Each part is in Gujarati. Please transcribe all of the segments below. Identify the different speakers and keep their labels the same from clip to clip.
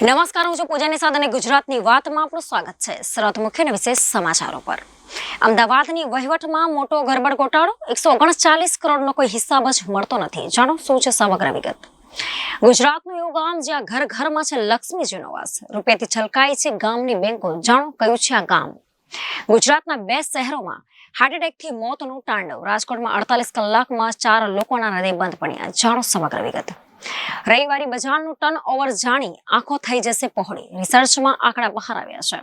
Speaker 1: નમસ્કાર, હું છું પૂજા નિષાદ અને ગુજરાતની વાતમાં આપનું સ્વાગત છે. શરૂઆત મુખ્ય અને વિશેષ સમાચારો પર. અમદાવાદની વહીવટમાં મોટો ગરબડ ગોટાળો, 139 કરોડનો કોઈ હિસાબ જ મળતો નથી. જાણો શું છે સમગ્ર વિગત. ગુજરાતનું એવું ગામ જ્યાં ઘર ઘરમાં છે લક્ષ્મીજીનો વાસ, રૂપિયાથી છલકાય છે ગામની બેંકો. જાણો કયું છે આ ગામ. ગુજરાતના 2 શહેરોમાં હાર્ટ એટેકથી મોતનું તાંડવ. રાજકોટમાં 48 કલાકમાં 4 લોકોના હૃદય બંધ પડ્યા. જાણો સમગ્ર વિગત. રવિવારે બજારનું ટર્ન ઓવર જાણી આંખો થઈ જશે પહોળી. રિસર્ચમાં આંકડા બહાર આવ્યા છે.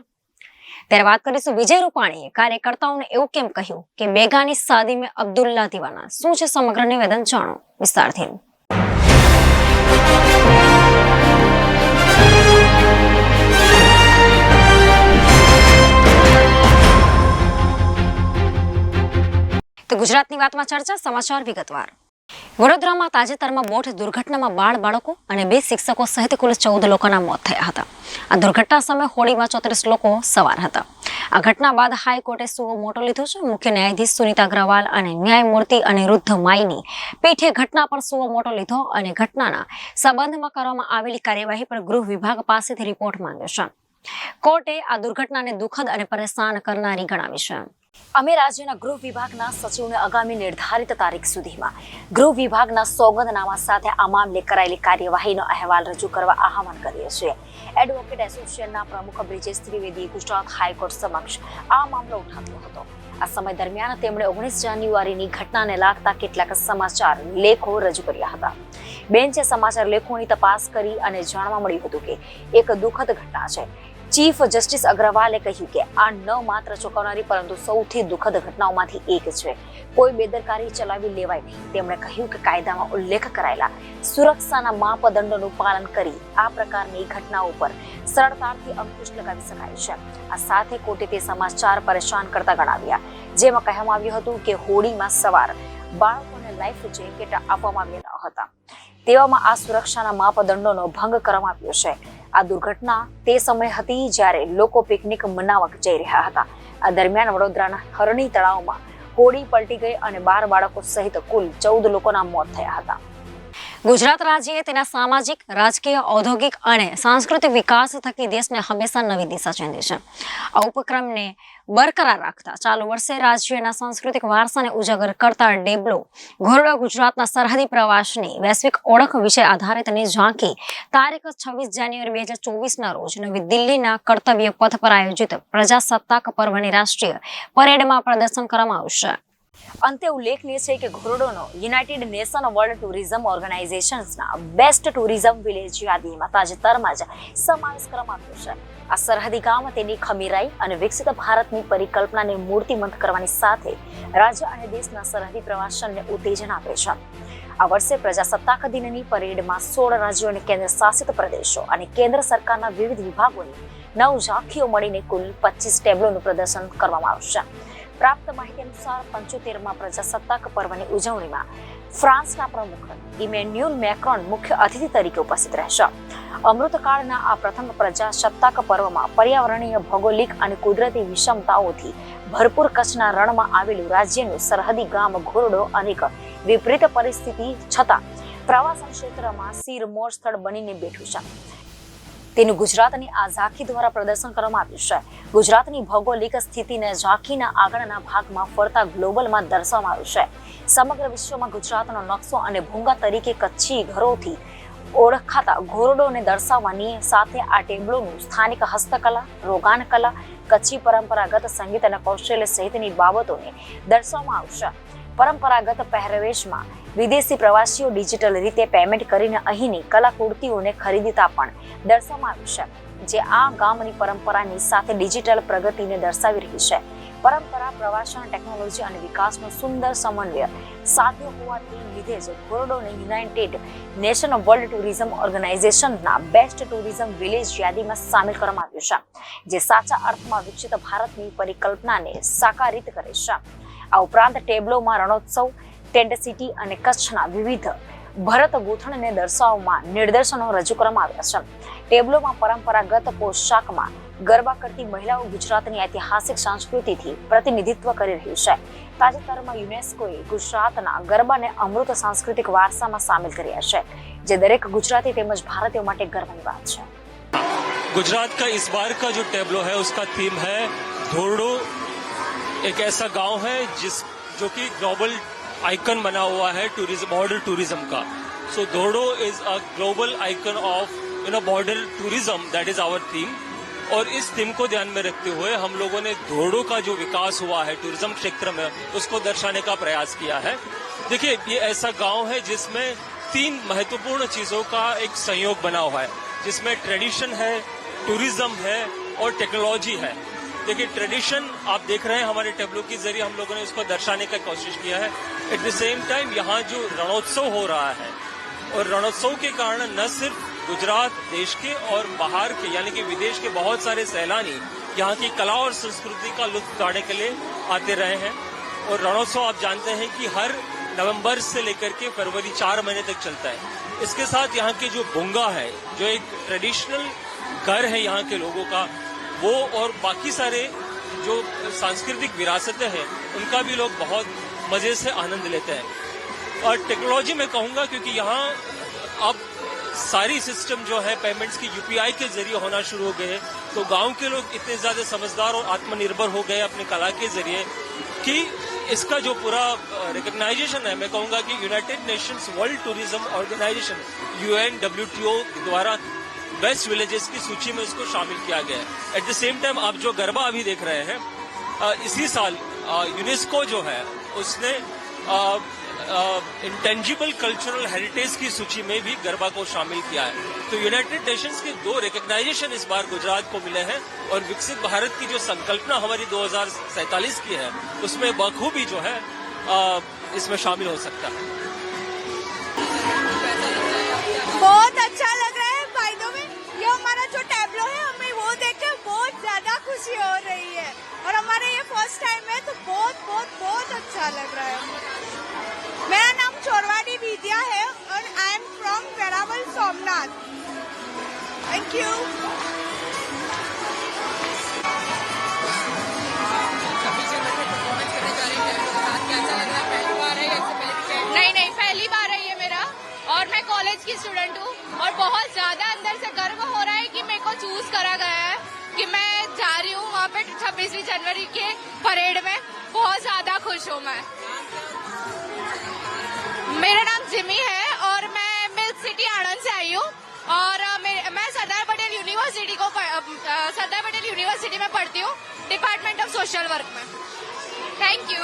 Speaker 1: ત્યારે વાત કરીશું વિજય રૂપાણીએ કાર્યકર્તાઓને એવું કેમ કહ્યું કે બેગાની શાદી મેં અબ્દુલ્લા દીવાના. શું છે સમગ્ર નિવેદન, જાણો વિસ્તારથી. તો ગુજરાતની વાતમાં ચર્ચા, સમાચાર વિગતવાર. વડોદરામાં તાજેતરમાં બોટ દુર્ઘટનામાં બાળકો અને 2 શિક્ષકો સહિત કુલ 14 લોકોના મોત થયા હતા. આ દુર્ઘટના સમયે હોડીમાં 34 લોકો સવાર હતા. આ ઘટના બાદ હાઈકોર્ટે સુઓ મોટો લીધો છે. મુખ્ય ન્યાયાધીશ સુનીતા અગ્રવાલ અને ન્યાયમૂર્તિ અનિરુદ્ધ માઈની પીઠે ઘટના પર સુઓ મોટો લીધો અને ઘટનાના સંબંધમાં કરવામાં આવેલી કાર્યવાહી પર ગૃહ વિભાગ પાસેથી રિપોર્ટ માંગ્યો છે. કોર્ટે આ દુર્ઘટનાને દુઃખદ અને પરેશાન કરનારી ગણાવી છે. અમે રાજ્યના ગૃહ વિભાગના સચિવને આગામી નિર્ધારિત તારીખ સુધીમાં ગૃહ વિભાગના સોગંદનામા સાથે આ મામલે કરાયેલી કાર્યવાહીનો અહેવાલ રજૂ કરવા આહવાન કરીએ છીએ. એડવોકેટ એસોસિએશનના પ્રમુખ બ્રિજેશ ત્રિવેદીએ ગુજરાત હાઈકોર્ટ સમક્ષ આ મામલો ઉઠાવ્યો હતો. આ સમય દરમિયાન તેમણે 19 જાન્યુઆરીની ઘટનાને લાગતા કેટલાક સમાચાર લેખો રજૂ કર્યા હતા. બેન્ચે સમાચાર લેખોની તપાસ કરી અને જાણવા મળ્યું હતું કે એક દુઃખદ ઘટના છે. ચીફ જસ્ટિસ અગ્રવાલે કહ્યું કે આ ન માત્ર ચોંકાવનારી પરંતુ સૌથી દુઃખદ ઘટનાઓમાંથી એક છે. કોઈ બેદરકારી ચલાવી લેવાય નહીં. તેમણે કહ્યું કે કાયદામાં ઉલ્લેખ કરાયેલા સુરક્ષાના માપદંડોનું પાલન કરી આ પ્રકારની ઘટનાઓ પર સરળતાથી અંકુશ લગાવી શકાય છે. આ સાથે કોર્ટે તે સમાચાર પરેશાન કરતા ગણાવ્યા જેમાં કહેવામાં આવ્યું હતું કે હોડીમાં સવાર બાળકોને લાઈફ જેકેટ આપવામાં આવ્યા ન હતા. તેવામાં આ સુરક્ષાના માપદંડોનો ભંગ કરવામાં આવ્યો છે. આ દુર્ઘટના તે સમય હતી જ્યારે લોકો પિકનિક મનાવવા જઈ રહ્યા હતા. આ દરમિયાન વડોદરાના હરણી તળાવમાં હોડી પલટી ગઈ અને 12 બાળકો સહિત કુલ 14 લોકોના મોત થયા હતા. ગુજરાત રાજ્યએ તેના સામાજિક, રાજકીય, ઔદ્યોગિક અને સાંસ્કૃતિક વિકાસ થકી દેશને હંમેશા નવી દિશા ચીંધી છે. આ ઉપક્રમને બરકરાર રાખતા ચાલુ વર્ષે રાજ્યના સાંસ્કૃતિક વારસાને ઉજાગર કરતા ડેબ્લો ઘોરડો ગુજરાતના સરહદી પ્રવાસની વૈશ્વિક ઓળખ વિશે આધારિતની ઝાંખી તારીખ 26 જાન્યુઆરી 2024ના રોજ નવી દિલ્હીના કર્તવ્ય પથ પર આયોજિત પ્રજાસત્તાક પર્વની રાષ્ટ્રીય પરેડમાં પ્રદર્શન કરવામાં આવશે. અંતે ઉલ્લેખનીય છે કે ઘોરડોનો યુનાઇટેડ નેશન વર્લ્ડ ટુરિઝમ ઓર્ગેનાઇઝેશન્સના બેસ્ટ ટુરિઝમ વિલેજ યાદીમાં તાજેતરમાં જ સમાવેશ કરવામાં આવ્યો છે. આ સરહદી ગામ તેની ખમીરાઈ અને વિકસિત ભારતની પરિકલ્પનાને મૂર્તિમંત કરવાની સાથે રાજ્ય અને દેશના સરહદી પ્રવાસનને ઉત્તેજન આપે છે. આ વર્ષે પ્રજાસત્તાક દિનની પરેડમાં 16 રાજ્યો અને કેન્દ્ર શાસિત પ્રદેશો અને કેન્દ્ર સરકારના વિવિધ વિભાગોની 9 ઝાંખીઓ મળીને કુલ 25 ટેબ્લોનું પ્રદર્શન કરવામાં આવશે. પ્રાપ્ત માહિતી અનુસાર 75માં પ્રજાસત્તાક પર્વની ઉજવણીમાં ફ્રાન્સના પ્રમુખ ઇમેન્યુઅલ મેક્રોન મુખ્ય અતિથિ તરીકે ઉપસ્થિત રહેશે. અમૃતકાળના આ પ્રથમ પ્રજાસત્તાક પર્વમાં પર્યાવરણીય, ભૌગોલિક અને કુદરતી વિષમતાઓથી ભરપૂર કચ્છના રણમાં આવેલું રાજ્યનું સરહદી ગામ ઘોરડો અનેક વિપરીત પરિસ્થિતિ છતાં પ્રવાસન ક્ષેત્રમાં સિરમોર સ્થળ બનીને બેઠું છે. તેનું ગુજરાતની આ ઝાંખી દ્વારા પ્રદર્શન કરવામાં આવ્યું છે. ગુજરાતની ભૌગોલિક સ્થિતિને ઝાંખીના આગળના ભાગમાં ફરતા ગ્લોબલમાં દર્શાવવામાં આવ્યું છે. સમગ્ર વિશ્વમાં ગુજરાતનો નકશો અને ભૂંગા તરીકે કચ્છી ઘરોથી ઓળખાતા ઘોરડોને દર્શાવવાની સાથે આ ટેબ્લોનું સ્થાનિક હસ્તકલા, રોગાન કલા, કચ્છી પરંપરાગત સંગીત અને કૌશલ્ય સહિતની બાબતોને દર્શાવવામાં આવશે. પરંપરાગત પહેરવેશમાં વિદેશી પ્રવાસીઓ ડિજિટલ રીતે પેમેન્ટ કરીને અહીંની કલાકૃતિઓને ખરીદતા પણ દર્શાવવામાં આવ્યું છે, જે આ ગામની પરંપરાની સાથે ડિજિટલ પ્રગતિને દર્શાવી રહી છે. પરંપરા, પ્રવાસન, ટેકનોલોજી અને વિકાસનો સુંદર સમન્વય સાધ્ય હોવાથી લીધે જ ઘોરડોને યુનાઇટેડ નેશન વર્લ્ડ ટુરિઝમ ઓર્ગેનાઇઝેશનના બેસ્ટ ટુરિઝમ વિલેજ યાદીમાં સામેલ કરવામાં આવ્યું છે, જે સાચા અર્થમાં વિકસિત ભારતની પરિકલ્પનાને સાકારિત કરે છે. આ ઉપરાંત ટેબ્લોમાં રણોત્સવ, ટેન્ટ સિટી અને કચ્છના વિવિધ ભરત ગૂંથણને દર્શાવવામાં નિદર્શનો રજૂ કરવામાં આવ્યા છે. ટેબ્લોમાં પરંપરાગત પોશાકમાં ગરબા કરતી મહિલાઓ ગુજરાતની ઐતિહાસિક સંસ્કૃતિથી પ્રતિનિધિત્વ કરી રહી છે. તાજેતરમાં યુનેસ્કોએ ગુજરાતના ગરબાને અમૃત સાંસ્કૃતિક વારસામાં સામેલ કર્યા છે, જે દરેક ગુજરાતી તેમજ ભારતીયો માટે ગર્વની વાત છે.
Speaker 2: गुजरात का इस बार का जो टेब्लो है उसका थीम है धोरडो। एक ऐसा गांव है जो कि ग्लोबल आइकन बना हुआ है टूरिज्म, बॉर्डर टूरिज्म का। So Dhordo is a global icon of border tourism, that is our theme. और इस थीम को ध्यान में रखते हुए हम लोगों ने धोरडो का जो विकास हुआ है टूरिज्म क्षेत्र में उसको दर्शाने का प्रयास किया है। देखिए, ये ऐसा गांव है जिसमें 3 महत्वपूर्ण चीजों का एक संयोग बना हुआ है, जिसमें ट्रेडिशन है, टूरिज्म है और टेक्नोलॉजी है। देखिए, ट्रेडिशन आप देख रहे हैं हमारे टेब्लो के जरिए हम लोगों ने उसको दर्शाने का कोशिश किया है। एट द सेम टाइम यहाँ जो रणोत्सव हो रहा है, और रणोत्सव के कारण न सिर्फ गुजरात देश के और बाहर के यानी कि विदेश के बहुत सारे सैलानी यहाँ की कला और संस्कृति का लुत्फ उठाने के लिए आते रहे हैं। और रणोत्सव आप जानते हैं कि हर नवंबर से लेकर के फरवरी 4 महीने तक चलता है। इसके साथ यहाँ के जो बुंगा है, जो एक ट्रेडिशनल घर है यहाँ के लोगों का, वो और बाकी सारे जो सांस्कृतिक विरासतें हैं उनका भी लोग बहुत मजे से आनंद लेते हैं। और टेक्नोलॉजी में कहूँगा क्योंकि यहाँ अब सारी सिस्टम जो है पेमेंट्स की यूपीआई के जरिए होना शुरू हो गए, तो गांव के लोग इतने ज्यादा समझदार और आत्मनिर्भर हो गए अपनी कला के जरिए कि इसका जो पूरा रिकग्नाइजेशन है, मैं कहूँगा कि United Nations World Tourism Organization UNWTO द्वारा बेस्ट विलेजेस की सूची में इसको शामिल किया गया है। एट द सेम टाइम आप जो गरबा अभी देख रहे हैं, इसी साल यूनेस्को जो है उसने इंटेंजिबल कल्चरल हेरिटेज की सूची में भी गरबा को शामिल किया है। तो यूनाइटेड नेशंस के 2 रिकग्नाइजेशन इस बार गुजरात को मिले हैं और विकसित भारत की जो संकल्पना हमारी 2047 की है उसमें बखूबी जो है इसमें शामिल हो सकता है।
Speaker 3: बहुत अच्छा लग रहा है भाई दो में। ये हमारा जो टेब्लो है हमें वो देख के बहुत ज्यादा खुशी हो रही है और हमारा ये फर्स्ट टाइम है तो बहुत बहुत बहुत अच्छा लग रहा है। मेरा नाम चोरवाड़ी विद्या है और I am from Veraval Somnath. Thank you.
Speaker 4: नहीं, पहली बार है ये मेरा और मैं कॉलेज की स्टूडेंट हूँ और बहुत ज्यादा अंदर से गर्व हो रहा है कि मेरे को चूज करा गया है कि मैं जा रही हूँ वहाँ पे 26वीं जनवरी के परेड में। बहुत ज्यादा खुश हूँ मैं। मेरा नाम जिमी है और मैं मिल्क सिटी आनंद से आई हूँ और मैं सरदार पटेल यूनिवर्सिटी में पढ़ती हूँ, डिपार्टमेंट ऑफ सोशल वर्क में। Thank you.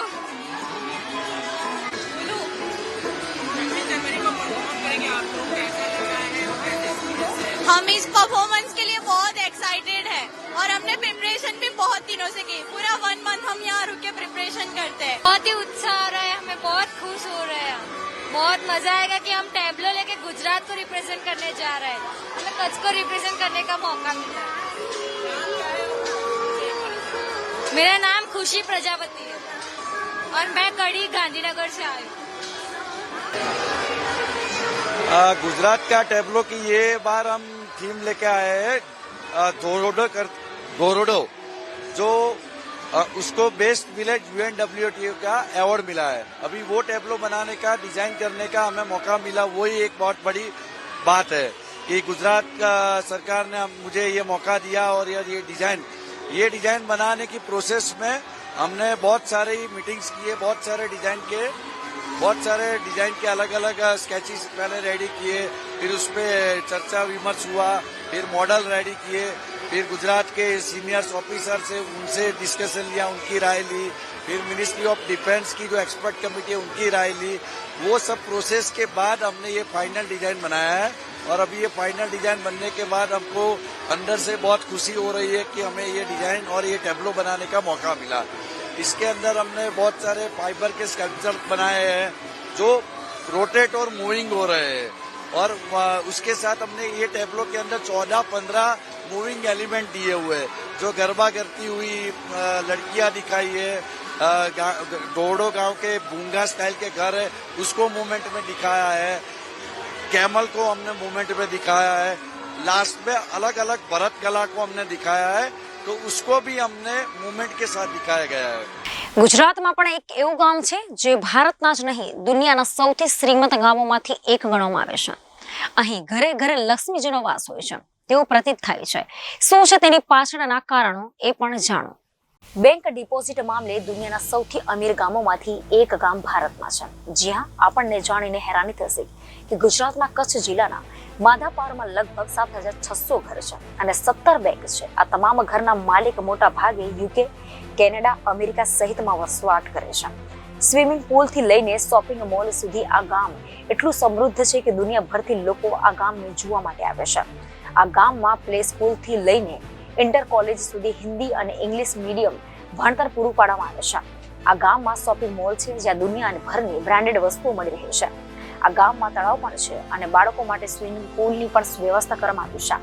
Speaker 3: हम इस परफॉर्मेंस के लिए बहुत एक्साइटेड है और हमने प्रिपरेशन भी बहुत दिनों से की। पूरा 1 मंथ हम यहाँ रुक के प्रिपरेशन करते हैं।
Speaker 4: बहुत ही उत्साह हो रहा है, हमें बहुत खुश हो रहे हैं। बहुत मजा आएगा कि हम टेब्लो लेके गुजरात को रिप्रेजेंट करने जा रहे हैं। हमें कच्छ को रिप्रेजेंट करने का मौका मिला है। मेरा नाम खुशी प्रजापति है और मैं कड़ी गांधीनगर से आई हूँ।
Speaker 5: गुजरात का टेब्लो की ये बार हम थीम लेके आए हैं धोरडो, जो उसको बेस्ट विलेज UNWTO का अवार्ड मिला है। अभी वो टेब्लो बनाने का, डिजाइन करने का हमें मौका मिला, वही एक बहुत बड़ी बात है कि गुजरात का सरकार ने मुझे ये मौका दिया। और ये डिजाइन बनाने की प्रोसेस में हमने बहुत सारी मीटिंग्स किए, बहुत सारे डिजाइन के अलग अलग स्केचेस पहले रेडी किए, फिर उस पर चर्चा विमर्श हुआ, फिर मॉडल रेडी किए, फिर गुजरात के सीनियर्स ऑफिसर से उनसे डिस्कशन लिया, उनकी राय ली, फिर मिनिस्ट्री ऑफ डिफेंस की जो एक्सपर्ट कमेटी है उनकी राय ली। वो सब प्रोसेस के बाद हमने ये फाइनल डिजाइन बनाया है और अभी ये फाइनल डिजाइन बनने के बाद हमको अंदर से बहुत खुशी हो रही है कि हमें ये डिजाइन और ये टेब्लो बनाने का मौका मिला। इसके अंदर हमने बहुत सारे फाइबर के स्कल्पचर बनाए हैं जो रोटेट और मूविंग हो रहे हैं और उसके साथ हमने ये टेब्लो के अंदर 14-15 मूविंग एलिमेंट दिए हुए हैं, जो गरबा करती हुई लड़कियां दिखाई है, धोरडो गांव के बूंगा स्टाइल के घर है उसको मूवमेंट में दिखाया है, कैमल को हमने मूवमेंट में दिखाया है, लास्ट में अलग अलग भरत कला को हमने दिखाया है, तो उसको भी हमने मूवमेंट के साथ दिखाया गया है।
Speaker 1: ગુજરાતમાં પણ એક એવું ગામ છે જે ભારતના જ નહીં દુનિયાના સૌથી શ્રીમંત ગામોમાંથી એક ગણવામાં આવે છે। અહીં ઘરે ઘરે લક્ષ્મીજીનો વાસ હોય છે। તેવું પ્રતીત થાય છે. શું છે તેની પાછળના કારણો એ પણ જાણો. બેંક ડિપોઝિટ મામલે દુનિયાના સૌથી અમીર ગામોમાંથી એક ગામ ભારતમાં છે. જ્યાં આપણને જાણીને હેરાની થશે કે ગુજરાતના કચ્છ જિલ્લાના માધાપરમાં લગભગ 7,600 ઘર છે અને 17 બેંક છે. આ તમામ ઘરના માલિક મોટા ભાગે યુકે, કેનેડા, અમેરિકા સહિતમાં વસવાટ કરે છે. સ્વિમિંગ પુલ થી લઈને શોપિંગ મોલ સુધી આ ગામ એટલું સમૃદ્ધ છે કે દુનિયાભરથી લોકો આ ગામને જોવા માટે આવે છે. આ ગામમાં પ્લે સ્કૂલ થી લઈને ઇન્ટર કોલેજ સુધી હિન્દી અને ઇંગ્લિશ મીડિયમ ભણતર પૂરું પાડવામાં આવે છે. આ ગામમાં શોપિંગ મોલ છે જ્યાં દુનિયાભરની બ્રાન્ડેડ વસ્તુઓ મળી રહે છે. આ ગામમાં તળાવ પણ છે અને બાળકો માટે સ્વિમિંગ પુલની પણ વ્યવસ્થા કરવામાં આવી છે.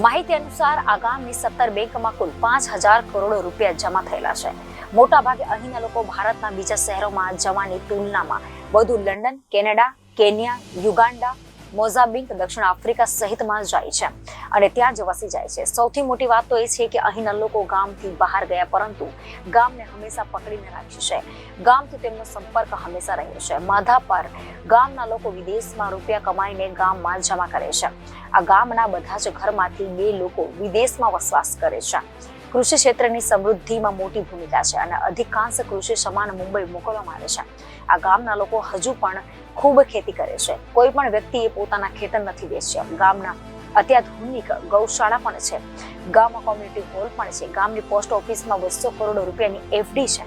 Speaker 1: માહિતી અનુસાર આ ગામની 17 બેંકમાં કુલ 5,000 કરોડ રૂપિયા જમા થયેલા છે. મોટા ભાગે અહીંના લોકો ભારતના બીજા શહેરોમાં જવાની તુલનામાં વધુ London, Canada, Kenya, Uganda, Mozambique, દક્ષિણ આફ્રિકા સહિતમાં જાય છે અને ત્યાં જ વસી જાય છે. સૌથી મોટી વાત તો એ છે કે અહીંના લોકો ગામથી બહાર ગયા પરંતુ ગામને હંમેશા પકડીને રાખ્યું છે. ગામથી તેમનો સંપર્ક હંમેશા રહ્યો છે. માધાપર ગામના લોકો વિદેશમાં રૂપિયા કમાઈને ગામમાં જમા કરે છે. આ ગામના બધા જ ઘરમાંથી 2 લોકો વિદેશમાં વસવાટ કરે છે. કૃષિ ક્ષેત્રની સમૃદ્ધિમાં મોટી ભૂમિકા છે અને અધિકાંશ કૃષિ સામાન મુંબઈ મોકલવામાં આવે છે. આ ગામના લોકો હજુ પણ ખૂબ ખેતી કરે છે. કોઈ પણ વ્યક્તિએ પોતાના ખેતર નથી વેચ્યા. ગામના અત્યાધુનિક ગૌશાળા પણ છે. ગામમાં કોમ્યુનિટી હોલ પણ છે. ગામની પોસ્ટ ઓફિસમાં 200 કરોડ રૂપિયાની એફડી છે.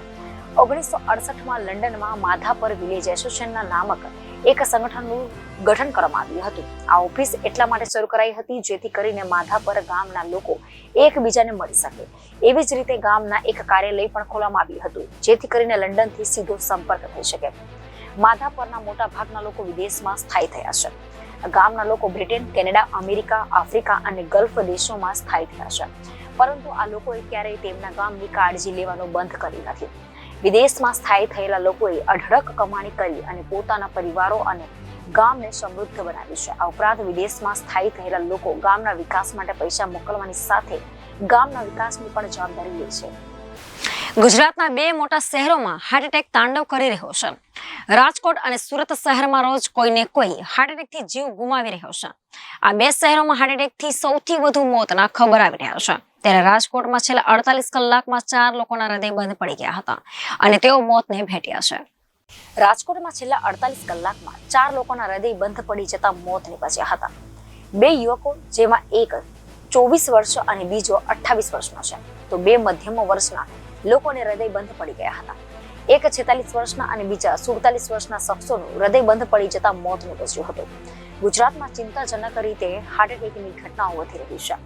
Speaker 1: 1968માં લંડનમાં માધાપર વિલેજ એસોસિએશનના નામક એક સંગઠનનું ગઠન કરવામાં આવ્યું હતું. આ ઓફિસ એટલા માટે શરૂ કરાઈ હતી જેથી કરીને માધાપર ગામના લોકો એકબીજાને મળી શકે. એવી જ રીતે ગામના એક કાર્યાલય પણ ખોલવામાં આવ્યું હતું જેથી કરીને લંડનથી સીધો સંપર્ક થઈ શકે. માધાપરના મોટા ભાગના લોકો વિદેશમાં સ્થાયી થયા છે. ગામના લોકો બ્રિટન, કેનેડા, અમેરિકા, આફ્રિકા અને ગલ્ફ દેશોમાં સ્થાયી થયા છે. પરંતુ આ લોકોએ ક્યારેય તેમના ગામની કાળજી લેવાનું બંધ કર્યું નથી. વિદેશમાં સ્થાયી થયેલા લોકોએ અઢળક કમાણી કરી અને પોતાના પરિવારો અને ગામને સમૃદ્ધ બનાવ્યું છે. આ ઉપરાંત વિદેશમાં સ્થાયી થયેલા લોકો ગામના વિકાસ માટે પૈસા મોકલવાની સાથે ગામના વિકાસની પણ જવાબદારી લે છે. ગુજરાતના 2 મોટા શહેરોમાં હાર્ટ એટેક તાંડવ કરી રહ્યો છે. રાજકોટ અને સુરત શહેરમાં રોજ કોઈને કોઈ હાર્ટ એટેકથી જીવ ગુમાવી રહ્યો છે. આ 2 શહેરોમાં હાર્ટ એટેકથી સૌથી વધુ મોતના ખબર આવી રહ્યા છે. ત્યારે રાજકોટમાં છેલ્લા 48 કલાકમાં 4 લોકોના હૃદય બંધ પડી ગયા હતા અને તેઓ મોતને ભેટ્યા છે. રાજકોટમાં છેલ્લા 48 કલાકમાં 4 લોકોના હૃદય બંધ પડી જતા મોત નીપજ્યા હતા. 2 યુવકો જેમાં એક 24 વર્ષ અને બીજો 28 વર્ષનો છે તો 2 મધ્યમ વર્ષના લોકોને હૃદય બંધ પડી ગયા હતા. એક 46 વર્ષના અને બીજા 47 વર્ષના શખ્સોનું હૃદય બંધ પડી જતા મોત નીપજ્યું હતું. ગુજરાતમાં ચિંતાજનક રીતે હાર્ટ એટેકની ઘટનાઓ વધી રહી છે.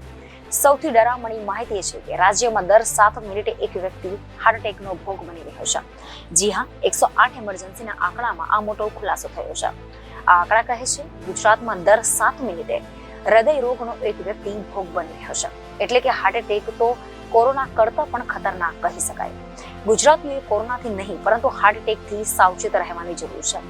Speaker 1: સૌથી ડરામણી માહિતી છે કે રાજ્યમાં દર 7 મિનિટે એક વ્યક્તિ હાર્ટ એટેકનો ભોગ બની રહ્યો છે. જી હા, 108 ઇમરજન્સીના આંકડામાં આ મોટો ખુલાસો થયો છે. આ આંકડા કહે છે ગુજરાતમાં દર 7 મિનિટે હૃદય રોગનો એક વ્યક્તિ ભોગ બની રહ્યો છે. એટલે કે હાર્ટ એટેક તો કોરોના કરતા પણ ખતરનાક કહી શકાય. ગુજરાતીઓએ કોરોનાથી નહીં પરંતુ હાર્ટ એટેકથી સાવચેત રહેવાની જરૂર છે.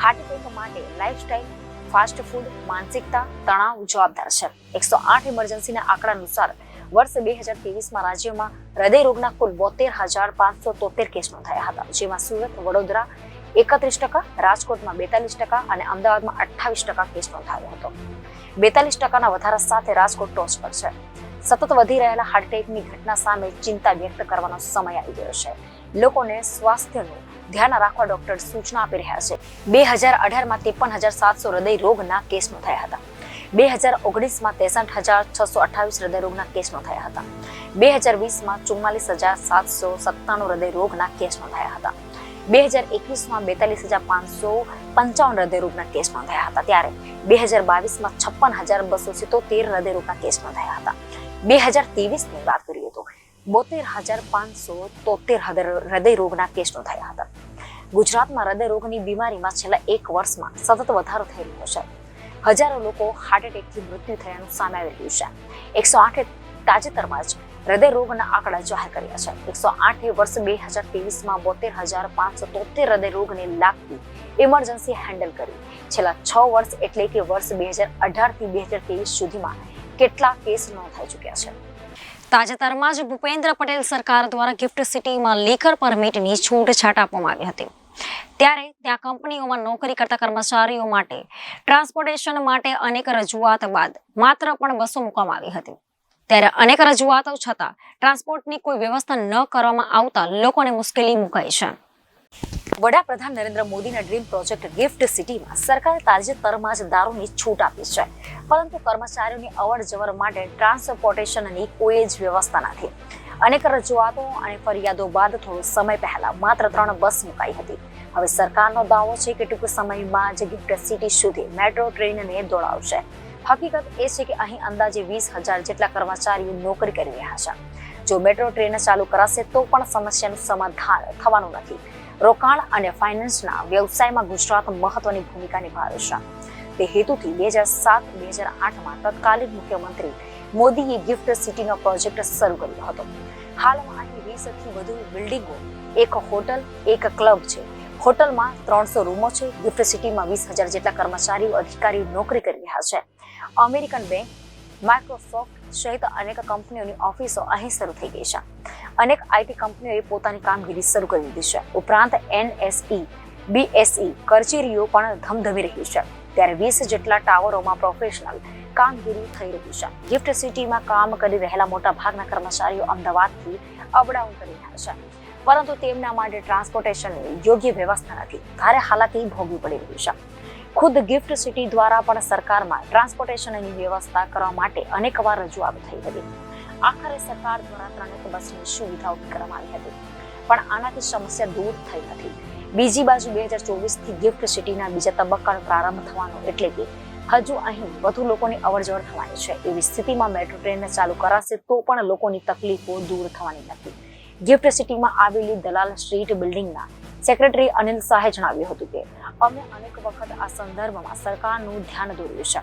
Speaker 1: હાર્ટ એટેક માટે લાઇફસ્ટાઇલ, ફાસ્ટ ફૂડ, માનસિકતા, તણાવ જવાબદાર છે. 108 ઇમરજન્સીના આંકડા અનુસાર વર્ષ 2023માં રાજ્યમાં હૃદય રોગના કુલ 72,573 કેસ નોંધાયા હતા. જેમાં સુરત, વડોદરા 31%, રાજકોટમાં 42% અને અમદાવાદમાં 28% કેસ નોંધાયો હતો. 42%ના વધારા સાથે રાજકોટ ટોચ પર છે. સતત વધી રહેલા હાર્ટ એટેકની ઘટના સામે ચિંતા વ્યક્ત કરવાનો સમય આવી ગયો છે. લોકોને સ્વાસ્થ્યનું ધ્યાન રાખવા ડોક્ટર સૂચના આપી રહ્યા છે. 2018માં 53,700 હૃદય રોગના કેસ નોંધાયા હતા. 2019માં 63,628 હૃદય રોગના કેસ નોંધાયા હતા. 2020માં 44,797 હૃદય રોગના કેસ નોંધાયા હતા. 2021માં 42,555 હૃદય રોગના કેસ નોંધાયા હતા. ત્યારે 2022માં 56,277 હૃદય રોગના કેસ નોંધાયા હતા. 2023ની વાત કરીએ તો 72,573 હૃદય રોગના કેસ નોંધાયા હતા. ગુજરાતમાં હૃદય રોગની બીમારીમાં છેલ્લા 1 વર્ષમાં સતત વધારો થઈ રહ્યો છે. હજારો લોકો હાર્ટ એટેકથી મૃત્યુ થયાનું સામે આવી રહ્યું છે. 108 તાજેતરમાં જ હૃદય રોગના આંકડા જાહેર કર્યા છે. 108 વર્ષ 2023માં 72,573 હૃદય રોગને લાગતી ઇમરજન્સી હેન્ડલ કરી. છેલ્લા 6 વર્ષ એટલે કે વર્ષ 2018 થી 2023 સુધીમાં કેટલા કેસ નોંધાઈ ચૂક્યા છે. તાજેતરમાં જ ભૂપેન્દ્ર પટેલ સરકાર દ્વારા ગિફ્ટ સિટીમાં લીકર પરમિટની છૂટછાટ આપવામાં આવી હતી. ત્યારે ત્યાં કંપનીઓમાં નોકરી કરતા કર્મચારીઓ માટે ટ્રાન્સપોર્ટેશન માટે અનેક રજૂઆત બાદ માત્ર પણ બસો મૂકવામાં આવી હતી. ત્યારે અનેક રજૂઆતો છતાં ટ્રાન્સપોર્ટની કોઈ વ્યવસ્થા ન કરવામાં આવતા લોકોને મુશ્કેલી મુકાઈ છે. વડાપ્રધાન નરેન્દ્ર મોદીના ડ્રીમ પ્રોજેક્ટ ગિફ્ટ સિટીમાં સરકારે તાજેતરમાં જ દારૂની છૂટ આપી છે, પરંતુ કર્મચારીઓની અવર જવર માટે ટ્રાન્સપોર્ટેશનની કોઈ જ વ્યવસ્થા નથી. અનેક રજૂઆતો અને ફરિયાદો બાદ થોડો સમય પહેલા માત્ર 3 બસ મુકાઈ હતી. હવે સરકારનો દાવો છે કે ટૂંક સમયમાં જ ગિફ્ટ સિટી સુધી મેટ્રો ટ્રેનને દોડાવશે. હકીકત એ છે કે અહીં અંદાજે 20,000 જેટલા કર્મચારીઓ નોકરી કરી રહ્યા છે. જો મેટ્રો ટ્રેન ચાલુ કરાશે તો પણ સમસ્યાનું સમાધાન થવાનું નથી. રોકાણ અને ફાઇનાન્સના વ્યવસાયમાં ગુજરાત મહત્વની ભૂમિકા નિભાવે છે. તે હેતુથી 2007-2008માં તત્કાલીન મુખ્યમંત્રી મોદીએ ગિફ્ટ સિટીનો પ્રોજેક્ટ શરૂ કર્યો હતો. હાલમાં અહીં 20થી વધુ બિલ્ડિંગો, એક હોટલ, એક ક્લબ છે. હોટલમાં 300 રૂમો છે. ગિફ્ટ સિટીમાં 20,000 જેટલા કર્મચારીઓ, અધિકારીઓ નોકરી કરી રહ્યા છે. અમેરિકન બેંક, માઇક્રોસોફ્ટ સહિત અનેક કંપનીઓની ઓફિસો અહીં શરૂ થઈ ગઈ છે. અનેક આઈટી કંપનીઓએ પોતાની કામગીરી શરૂ કરી દીધી છે. ઉપરાંત NSE, BSE કચેરીઓ પણ ધમધમી રહી છે. ત્યારે 20 જેટલા ટાવરોમાં પ્રોફેશનલ કામગીરી થઈ રહી છે. ગિફ્ટ સિટીમાં કામ કરી રહેલા મોટા ભાગના કર્મચારીઓ અમદાવાદથી અપડાઉન કરી રહ્યા છે, પરંતુ તેમના માટે ટ્રાન્સપોર્ટેશનની યોગ્ય વ્યવસ્થા નથી. ભારે હાલાકી ભોગવી પડી રહી છે. ખુદ ગિફ્ટ સિટી દ્વારા પણ સરકારમાં ટ્રાન્સપોર્ટેશનની વ્યવસ્થા કરવા માટે અનેકવાર રજૂઆત થઈ હતી. આખરે સરકાર દ્વારા 3 બસની સુવિધા ઊભી કરવામાં આવી હતી, પણ આનાથી સમસ્યા દૂર થઈ નથી. બીજી બાજુ 2024થી ગિફ્ટ સિટીના બીજા તબક્કાનો પ્રારંભ થવાનો, એટલે કે હજુ અહીં વધુ લોકોની અવરજવર થવાની છે. એવી સ્થિતિમાં મેટ્રો ટ્રેન ચાલુ કરાશે તો પણ લોકોની તકલીફો દૂર થવાની નથી. ગિફ્ટ સિટીમાં આવેલી દલાલ સ્ટ્રીટ બિલ્ડિંગના સેક્રેટરી અનિલ શાહે જણાવ્યું હતું કે અમે અનેક વખત આ સંદર્ભમાં સરકારનું ધ્યાન દોર્યું છે.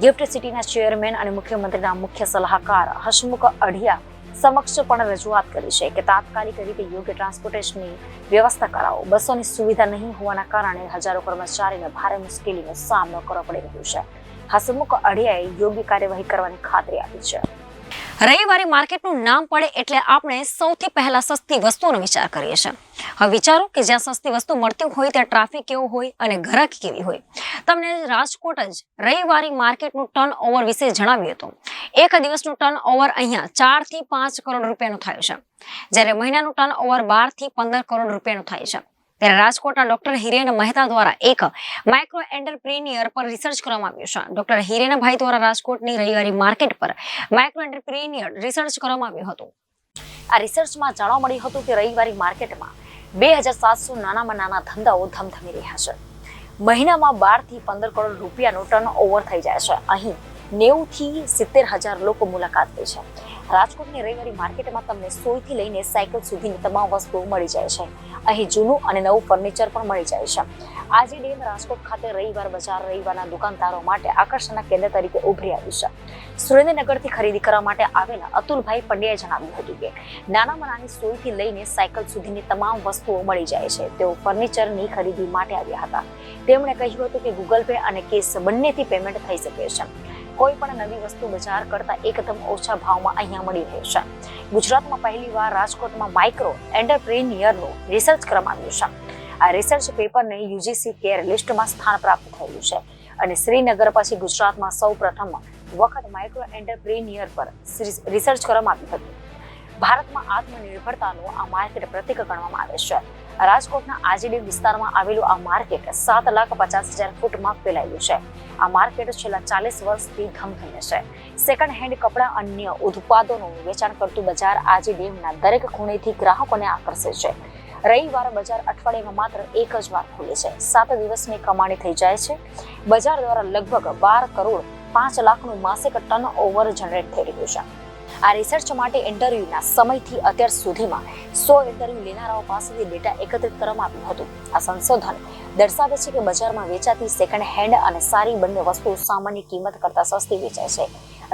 Speaker 1: ગિફ્ટ સિટીના ચેરમેન અને મુખ્યમંત્રીના મુખ્ય સલાહકાર હસમુખ અઢિયા સમક્ષ પણ રજૂઆત કરી છે કે તાત્કાલિક રીતે યોગ્ય ટ્રાન્સપોર્ટેશનની વ્યવસ્થા કરાવો. બસોની સુવિધા નહીં હોવાના કારણે હજારો કર્મચારીને ભારે મુશ્કેલીનો સામનો કરવો પડી રહ્યો છે. હસમુખ અઢિયાએ યોગ્ય કાર્યવાહી કરવાની ખાતરી આપી છે. રવિવારે માર્કેટનું નામ પડે એટલે આપણે સૌથી પહેલા સસ્તી વસ્તુનો વિચાર કરીએ છીએ. હવે વિચારો કે જ્યાં સસ્તી વસ્તુ મળતી હોય ત્યાં ટ્રાફિક કેવો હોય અને ગ્રાહક કેવી હોય. તમને રાજકોટ જ રવિવારે માર્કેટનું ટર્ન ઓવર વિશે જણાવ્યું હતું. એક દિવસનું ટર્ન ઓવર અહીંયા 4 થી 5 કરોડ રૂપિયાનું થાય છે, જ્યારે મહિનાનું ટર્ન ઓવર 12 થી 15 કરોડ રૂપિયાનું થાય છે. ત્યારે રાજકોટના ડોક્ટર હિરેન મહેતા દ્વારા એક માઇક્રો એન્ટરપ્રિન્યોર પર રિસર્ચ કરવામાં આવ્યું છે. ડોક્ટર હિરેનભાઈ દ્વારા રાજકોટની રવિવારી માર્કેટ પર માઇક્રો એન્ટરપ્રિન્યોર રિસર્ચ કરવામાં આવ્યું હતું. આ રિસર્ચમાં જાણવા મળ્યું હતું કે રવિવારી માર્કેટમાં 2700 નાનામાં નાના ધંધાઓ ધમધમી રહ્યા છે. મહિનામાં 12 થી 15 કરોડ રૂપિયાનું ટર્ન ઓવર થઈ જાય છે. અહીં 90 થી 70,000 લોકો મુલાકાત લે છે. રાજકોટની રવિવારી માર્કેટમાં તમને સોયથી લઈને સાયકલ સુધીની તમામ વસ્તુઓ મળી જાય છે. અહીં જૂનું અને નવું ફર્નિચર પણ મળી જાય છે. આજે ડેમ રાજકોટ ખાતે રવિવાર બજાર રવિવારના દુકાનદારો માટે આકર્ષણના કેન્દ્ર તરીકે ઉભરી આવ્યું છે. સુરેન્દ્રનગરથી ખરીદી કરવા માટે આવેલા અતુલભાઈ પંડ્યાએ જણાવ્યું હતું કે નાનામાં નાની સોયથી લઈને સાયકલ સુધીની તમામ વસ્તુઓ મળી જાય છે. તેઓ ફર્નિચરની ખરીદી માટે આવ્યા હતા. તેમણે કહ્યું હતું કે ગૂગલ પે અને કેશ બંનેથી પેમેન્ટ થઈ શકે છે. કોઈ પણ નવી વસ્તુ બજાર કરતા એકદમ ઓછા ભાવમાં અહીંયા મળી રહે છે. ગુજરાતમાં પહેલીવાર રાજકોટમાં માઇક્રો એન્ટરપ્રિન્યોરનું રિસર્ચ કરવામાં આવ્યું છે. આ રિસર્ચ પેપરને UGC કેર લિસ્ટમાં સ્થાન પ્રાપ્ત થયું છે અને શ્રીનગર પછી ગુજરાતમાં સૌપ્રથમ વખત માઇક્રો એન્ટરપ્રિન્યોર પર રિસર્ચ કરવામાં આવ્યું હતું. ભારતમાં આત્મનિર્ભરતાનું આ માર્કેટ પ્રતીક ગણવામાં આવે છે. રાજકોટના આજીડી વિસ્તારમાં આવેલું આ માર્કેટ 7,50,000 ફૂટમાં ફેલાયેલું છે. આ માર્કેટ છેલ્લા 40 વર્ષથી ધમધમે છે. સેકન્ડ હેન્ડ કપડાં અન્ય ઉત્પાદનોનું વેચાણ કરતું બજાર આજે ડેમના દરેક ખૂણેથી ગ્રાહકોને આકર્ષે છે. રવિવાર બજાર અઠવાડિયામાં માત્ર એક જ વાર ખુલે છે. 7 દિવસની કમાણી થઈ જાય છે. બજાર દ્વારા લગભગ 12 કરોડ 5 લાખનું માસિક ટર્ન ઓવર જનરેટ થઈ રહ્યું છે. આ રિસર્ચ માટે ઇન્ટરવ્યુના સમયથી અત્યાર સુધીમાં 100 ઇન્ટરવ્યુ લેનારાઓ પાસેથી ડેટા એકત્રિત કરવામાં આવ્યું હતું. આ સંશોધન દર્શાવે છે કે બજારમાં વેચાતી સેકન્ડ હેન્ડ અને સારી બંને વસ્તુઓ સામાન્ય કિંમત કરતાં સસ્તી વેચાય છે.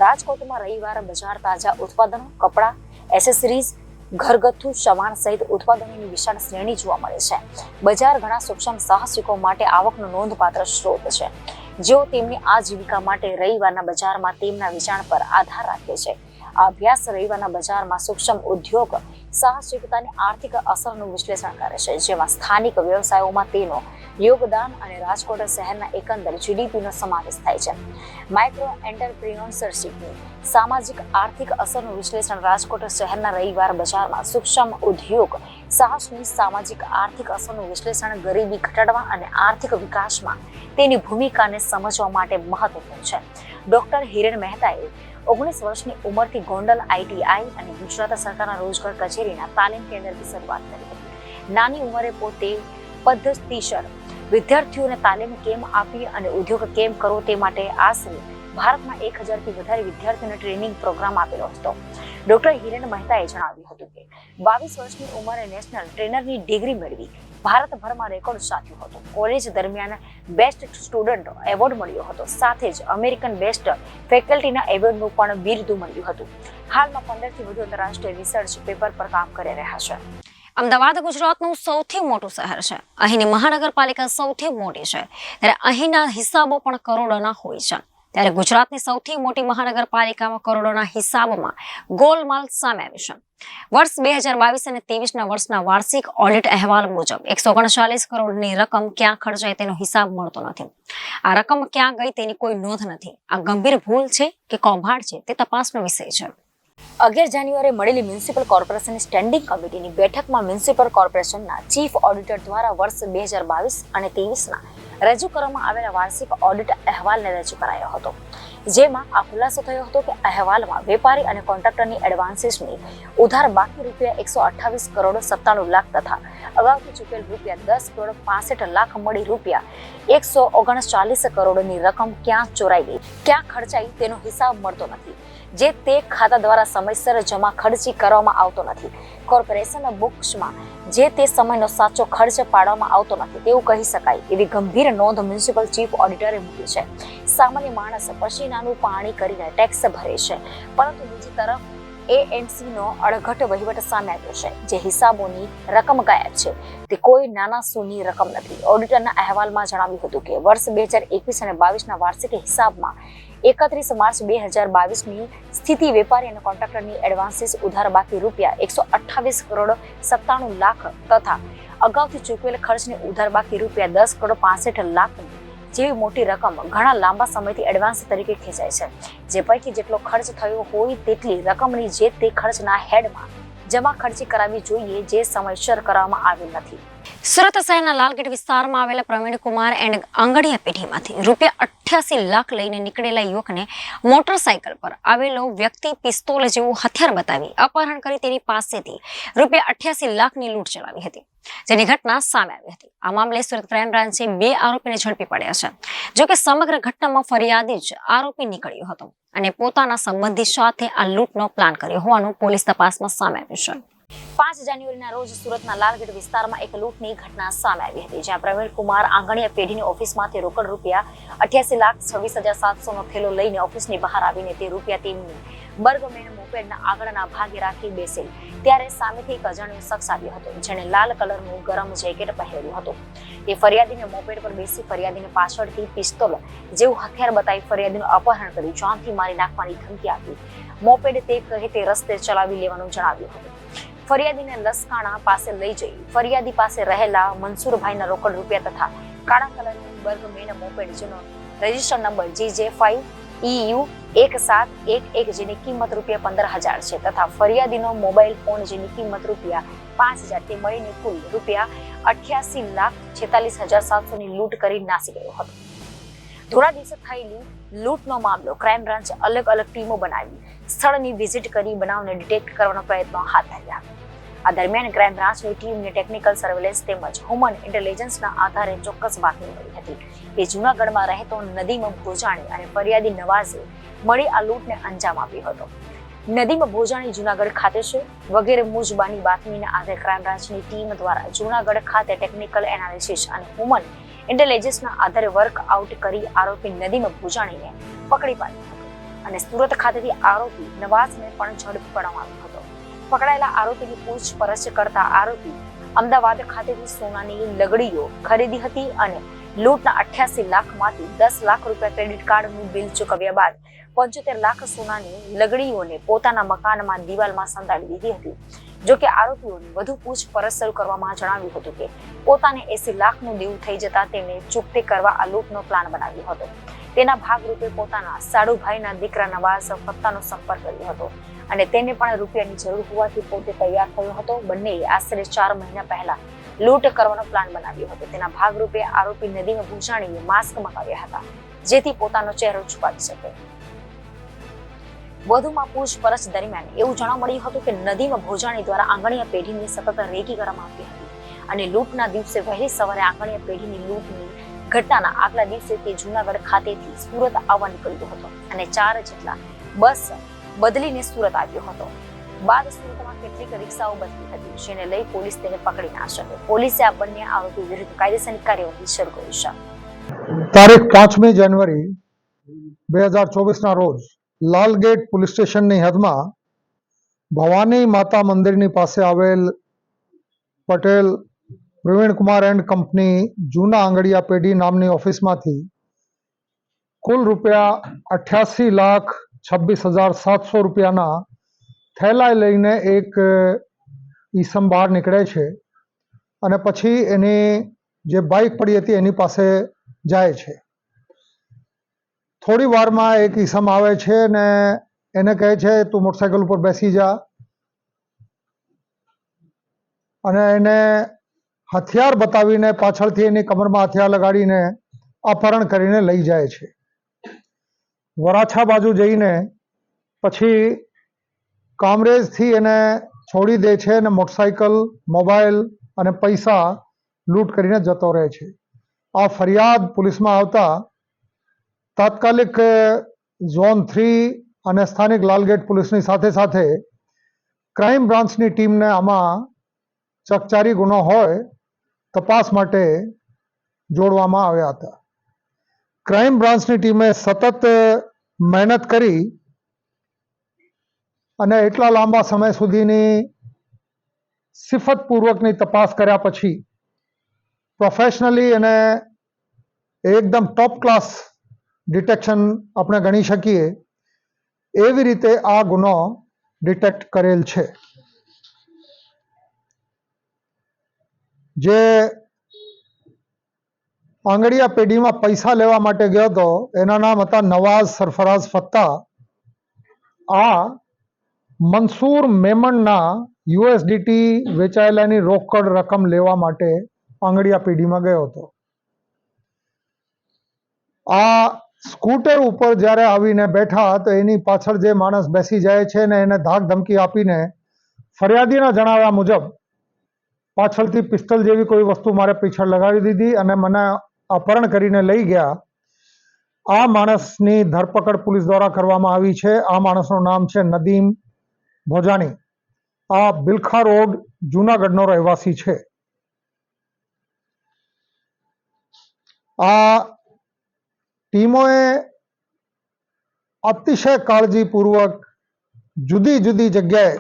Speaker 1: રાજકોટમાં રવિવાર બજાર તાજા ઉત્પાદનો, કપડાં, એસેસરીઝ, ઘરગથ્થુ સામાન સહિત ઉત્પાદનોની વિશાળ શ્રેણી જોવા મળે છે. બજાર ઘણા સૂક્ષ્મ સાહસિકો માટે આવકનો નોંધપાત્ર સ્ત્રોત છે, જેઓ તેમની આજીવિકા માટે રવિવારના બજારમાં તેમના વેચાણ પર આધાર રાખે છે. આ અભ્યાસ રવિવારના બજારમાં સૂક્ષ્મ ઉદ્યોગ
Speaker 6: સાહસિકતાની આર્થિક અસરનું વિશ્લેષણ કરે છે, જેમાં સ્થાનિક વ્યવસાયોમાં તેનો યોગદાન અને રાજકોટ શહેરના એકંદર જીડીપીનો સમાવેશ થાય છે. માઇક્રો એન્ટરપ્રિન્યોરશિપની સામાજિક આર્થિક અસરનું વિશ્લેષણ રાજકોટ શહેરના રવિવાર બજારમાં સૂક્ષ્મ ઉદ્યોગ સાહસની સામાજિક આર્થિક અસરનું વિશ્લેષણ ગરીબી ઘટાડવા અને આર્થિક વિકાસમાં તેની ભૂમિકાને સમજવા માટે મહત્વપૂર્ણ છે. ડોક્ટર હિરેન મહેતાએ 19 વર્ષની ઉંમરથી ગોંડલ ITI અને ગુજરાત સરકારના રોજગાર કચેરીના તાલીમ કેન્દ્રથી શરૂઆત કરી હતી. નાની ઉંમરે પોતે પદ્ધતિસર વિદ્યાર્થીઓને તાલીમ કેમ આપી અને ઉદ્યોગ કેમ કરવો તે માટે આશરે ભારતમાં 1000થી વધારે વિદ્યાર્થીઓને ટ્રેનિંગ પ્રોગ્રામ આપેલો હતો. ડોક્ટર હિરેન મહેતાએ જણાવ્યું હતું કે 22 વર્ષની ઉંમરે નેશનલ ટ્રેનરની ડિગ્રી મેળવી ભારતભરમાં રેકોર્ડ સાધ્યો હતો. કોલેજ દરમિયાન બેસ્ટ સ્ટુડન્ટ એવોર્ડ મળ્યો હતો. સાથે જ અમેરિકન બેસ્ટ ફેકલ્ટીના એવોર્ડનું પણ બિરુદ મળ્યું હતું. હાલમાં 15થી વધુ આંતરરાષ્ટ્રીય રિસર્ચ પેપર પર કામ કરી રહ્યા છે.
Speaker 1: અમદાવાદ ગુજરાતનું સૌથી મોટું શહેર છે. અહીંની મહાનગરપાલિકા સૌથી મોટી છે, ત્યારે અહીંના હિસાબો પણ કરોડોના હોય છે. ત્યારે ગુજરાતની સૌથી મોટી મહાનગરપાલિકામાં કરોડોના હિસાબમાં ગોલમાલ સામે આવી છે. વર્ષ 2022 અને 23ના વર્ષના વાર્ષિક ઓડિટ અહેવાલ મુજબ 139 કરોડની રકમ ક્યાં ખર્ચાઈ તેનો હિસાબ મળતો નથી. આ રકમ ક્યાં ગઈ તેની કોઈ નોંધ નથી. આ ગંભીર ભૂલ છે કે કૌભાંડ છે તે તપાસનો વિષય છે.
Speaker 6: 11 જાન્યુઆરીએ મળેલી મ્યુનિસિપલ કોર્પોરેશનની સ્ટેન્ડિંગ કમિટીની બેઠકમાં મ્યુનિસિપલ કોર્પોરેશનના ચીફ ઓડિટર દ્વારા વર્ષ 2022 અને 23ના રજૂ કરવામાં આવેલા વાર્ષિક ઓડિટ અહેવાલને રજૂ કરાયો હતો. જેમાં આ ખુલાસો થયો હતો કે અહેવાલમાં વેપારી અને કોન્ટ્રાક્ટરની એડવાન્સીસની ઉધાર બાકી રૂપિયા 128 કરોડ 97 લાખ તથા અગાઉથી ચૂકેલ રૂપિયા 10 કરોડ 65 લાખ મળી રૂપિયા 139 કરોડની રકમ ક્યાં ચોરાઈ ગઈ, ક્યાં ખર્ચાઈ તેનો હિસાબ મળતો નથી. જે તે ખાતા દ્વારા સમયસર જમા ખર્ચી કરવામાં આવતો નથી. કોર્પોરેશનના બુક્સમાં જે તે સમયનો સાચો ખર્ચ પાડવામાં આવતો નથી તેવું કહી શકાય એવી ગંભીર નોંધ મ્યુનિસિપલ ચીફ ઓડિટરે મૂકી છે. સામાન્ય માણસ પસીનાનું પાણી કરીને ટેક્સ ભરે છે, પરંતુ બીજી તરફ AMCનો અડઘટ વહીવટ સામે આવ્યો છે. જે હિસાબોની રકમ ગાયબ છે તે કોઈ નાના સૂની રકમ નથી. ઓડિટરના અહેવાલમાં જણાવ્યું હતું કે વર્ષ 2021 અને 22ના વાર્ષિક હિસાબમાં 31 માર્ચ 2022ની સ્થિતિ વેપારી અને કોન્ટ્રાક્ટરની એડવાન્સીસ ઉધાર બાકી રૂપિયા 128 કરોડ 97 લાખ તથા અગાઉથી ચૂકવેલ ખર્ચની ઉધાર બાકી રૂપિયા 10 કરોડ 65 લાખ જેવી મોટી રકમ ઘણા લાંબા સમયથી એડવાન્સ તરીકે ખેંચાય છે. જે પૈકી જેટલો ખર્ચ થયો હોય તેટલી રકમની જે તે ખર્ચના હેડમાં જમા ખર્ચી કરાવવી જોઈએ, જે સમયસર કરવામાં આવેલ નથી.
Speaker 1: સુરત શહેરના લાલગેટ વિસ્તારમાં આવેલા પ્રવીણ કુમાર એન્ડ આંગડિયા પેઢીમાંથી રૂપિયા 88 લાખ લઈને નીકળેલા યુવકને મોટરસાયકલ પર આવેલો વ્યક્તિ પિસ્તોલ જેવું હથિયાર બતાવી અપહરણ કરી તેની પાસેથી રૂપિયા 88 લાખની લૂંટ ચલાવી હતી, જેની ઘટના સામે આવી હતી. આ મામલે સુરત ક્રાઇમ બ્રાન્ચે 2 આરોપીને ઝડપી પડ્યા છે. જોકે સમગ્ર ઘટનામાં ફરિયાદી જ આરોપી નીકળ્યો હતો અને પોતાના સંબંધી સાથે આ લૂંટનો પ્લાન કર્યો હોવાનું પોલીસ તપાસમાં સામે આવ્યું છે.
Speaker 6: 5 જાન્યુઆરીના રોજ સુરતના લાલગેટ વિસ્તારમાં એક લૂંટની ઘટના સામે આવી હતી, જ્યાં પ્રવીણ કુમાર આંગણિયા પેઢીની ઓફિસમાંથી રોકડ રૂપિયા 88,26,700નો થેલો લઈને ઓફિસની બહાર આવીને તે રૂપિયા તેમની બર્ગમેન મોપેડના આગળના ભાગે રાખી બેસેલ ત્યારે સામેથી એક અજાણ્યો શખ્સ આવ્યો હતો, જેણે લાલ કલરનું ગરમ જેકેટ પહેરેલું હતું. તે ફરિયાદીને મોપેડ પર બેસી ફરિયાદીને પાછળથી પિસ્તોલ જેવું હથિયાર બતાવી ફરિયાદીનું અપહરણ કરી જાનથી મારી નાખવાની ધમકી આપી મોપેડ તે કહે તે રસ્તે ચલાવી લેવાનું જણાવ્યું હતું. ફરિયાદીને લસકાણા પાસે લઈ જઈ ફરિયાદી પાસે રહેલા મનસુરભાઈના રોકડ રૂપિયા તથા કાળા કલરની બર્ગમેન મોપેડ જેનો રજિસ્ટર નંબર GJ5EU 1711 જેની કિંમત રૂપિયા 15,000 છે તથા ફરિયાદીનો મોબાઈલ ફોન જેની કિંમત રૂપિયા 5,000 તે મળીને કુલ રૂપિયા 88,46,700 ની લૂંટ કરી નાસી ગયો હતો. થોડા દિવસે થયેલી લૂંટનો મામલો ક્રાઇમ બ્રાન્ચે અલગ અલગ ટીમો બનાવી સ્થળની વિઝિટ કરી બનાવને ડિટેક્ટ કરવાનો પ્રયત્નો હાથ ધર્યા. આ દરમિયાન ક્રાઇમ બ્રાન્ચની ટીમને ટેકનિકલ સર્વેલન્સ તેમજ હ્યુમન ઇન્ટેલિજન્સના આધારે ચોક્કસ બાતમી મળી હતી કે જૂનાગઢમાં રહેતો નદીમ ભોજાણી અને ફરિયાદી નવાઝે મળી આ લૂંટને અંજામ આપ્યો હતો. નદીમ ભોજાણી જૂનાગઢ ખાતે છે વગેરે મુજબાની બાતમીના આધારે ક્રાઇમ બ્રાન્ચની ટીમ દ્વારા જૂનાગઢ ખાતે ટેકનિકલ એનાલિસિસ અને હ્યુમન ઇન્ટેલિજન્સના આધારે વર્કઆઉટ કરી આરોપી નદીમ ભોજાણીને પકડી પાડ્યો હતો અને સુરત ખાતેથી આરોપી નવાઝને પણ ઝડપી પાડવામાં આવ્યો હતો. પકડાયેલા આરોપીની પૂછપરછ કરતા આરોપી અમદાવાદ ખાતેથી સોનાની લગડીઓ ખરીદી હતી અને લૂંટના 88 લાખમાંથી 10 લાખ રૂપિયા ક્રેડિટ કાર્ડનું બિલ ચૂકવ્યા બાદ 75 લાખ સોનાની લગડીઓને પોતાના મકાનમાં દિવાલમાં સંતાડી દીધી હતી. જોકે આરોપીઓની વધુ પૂછપરછ શરૂ કરવામાં જણાવ્યું હતું કે પોતાને 80 લાખનું દેવું થઈ જતા તેમણે ચૂકતી કરવા આ લૂંટનો પ્લાન બનાવ્યો હતો. તેના ભાગરૂપે પોતાના સાડુભાઈના દીકરા નવાઝ ફત્તાનો સંપર્ક કર્યો હતો અને તેને પણ રૂપિયાની જરૂર હોવાથી પોતે તૈયાર થયો હતો. બંનેએ આશરે 4 મહિના પહેલા લૂંટ કરવાનો પ્લાન બનાવ્યો હતો. તેના ભાગરૂપે આરોપી નદીમ ભૂષાણીએ માસ્ક મંગાવ્યા હતા જેથી પોતાનો ચહેરો છુપાવી શકે. વધુમાં પૂછપરછ દરમિયાન એવું જાણવા મળ્યું હતું કે નદીમ ભોજાણી દ્વારા આંગણીયા પેઢીની સતત રેકી કરવામાં આવતી હતી અને લૂંટના દિવસે વહેલી સવારે આંગણીયા પેઢીની લૂંટની ઘટનાના આગલા દિવસે તે જૂનાગઢ ખાતેથી સુરત આવવા નીકળ્યો હતો અને 4 જેટલા બસ બદલીને સુરત આવ્યો હતો. બાદ સુરતમાં કેટલીક રિક્ષાઓ બદલી હતી જેને લઈ પોલીસ તેને પકડી ના શકે. પોલીસે આ બંને આરોપી વિરુદ્ધ કાયદેસરની કાર્યવાહી શરૂ કરી છે.
Speaker 7: તારીખ 5મી જાન્યુઆરી 2024ના રોજ લાલગેટ પોલીસ સ્ટેશનની હદમાં ભવાની માતા મંદિરની પાસે આવેલ પટેલ પ્રવીણકુમાર એન્ડ કંપની જૂના આંગડિયા પેઢી નામની ઓફિસમાંથી કુલ ₹88,26,700 રૂપિયાના થેલા લઈને એક ઈસમ બહાર નીકળે છે અને પછી એની જે બાઇક પડી હતી એની પાસે જાય છે. થોડી વારમાં એક ઈસમ આવે છે ને એને કહે છે તું મોટરસાઇકલ ઉપર બેસી જા અને એને હથિયાર બતાવીને પાછળથી એની કમરમાં હથિયાર લગાડીને અપહરણ કરીને લઈ જાય છે. વરાછા બાજુ જઈને પછી કામરેજથી એને છોડી દે છે અને મોટરસાઇકલ, મોબાઈલ અને પૈસા લૂંટ કરીને જતો રહે છે. આ ફરિયાદ પોલીસમાં આવતા તાત્કાલિક ઝોન 3 અને સ્થાનિક લાલગેટ પોલીસની સાથે સાથે ક્રાઇમ બ્રાન્ચની ટીમને આમાં ચકચારી ગુનો હોય તપાસ માટે જોડવામાં આવ્યા હતા. ક્રાઇમ બ્રાન્ચની ટીમે સતત મહેનત કરી અને એટલા લાંબા સમય સુધીની સિફતપૂર્વકની તપાસ કર્યા પછી પ્રોફેશનલી અને એકદમ ટોપ ક્લાસ ડિટેક્શન આપણે ગણી શકીએ એવી રીતે આ ગુનો ડિટેક્ટ કરેલ છે. જે આંગડિયા પેઢીમાં પૈસા લેવા માટે ગયો હતો એના નામ હતા નવાઝ સરફરાઝ ફત્તા. આ મંસૂર મેમણના યુએસડીટી વેચાયેલાની રોકડ રકમ લેવા માટે આંગડિયા પેઢીમાં ગયો હતો. આ સ્કૂટર ઉપર જ્યારે આવીને બેઠા તો એની પાછળ જે માણસ બેસી જાય છે ને એને ધાક ધમકી આપીને ફરિયાદીના જણાવ્યા મુજબ પાછળથી પિસ્તલ જેવી કોઈ વસ્તુ મારે પીછળ લગાવી દીધી અને મને અપહરણ કરીને લઈ ગયા. આ માણસની ધરપકડ પોલીસ દ્વારા કરવામાં આવી છે. આ માણસનું નામ છે નદીમ ભોજાણી. આ બિલખા રોડ જૂનાગઢનો રહેવાસી છે. આ ટીમોએ અતિશય કાળજીપૂર્વક જુદી જુદી જગ્યાએ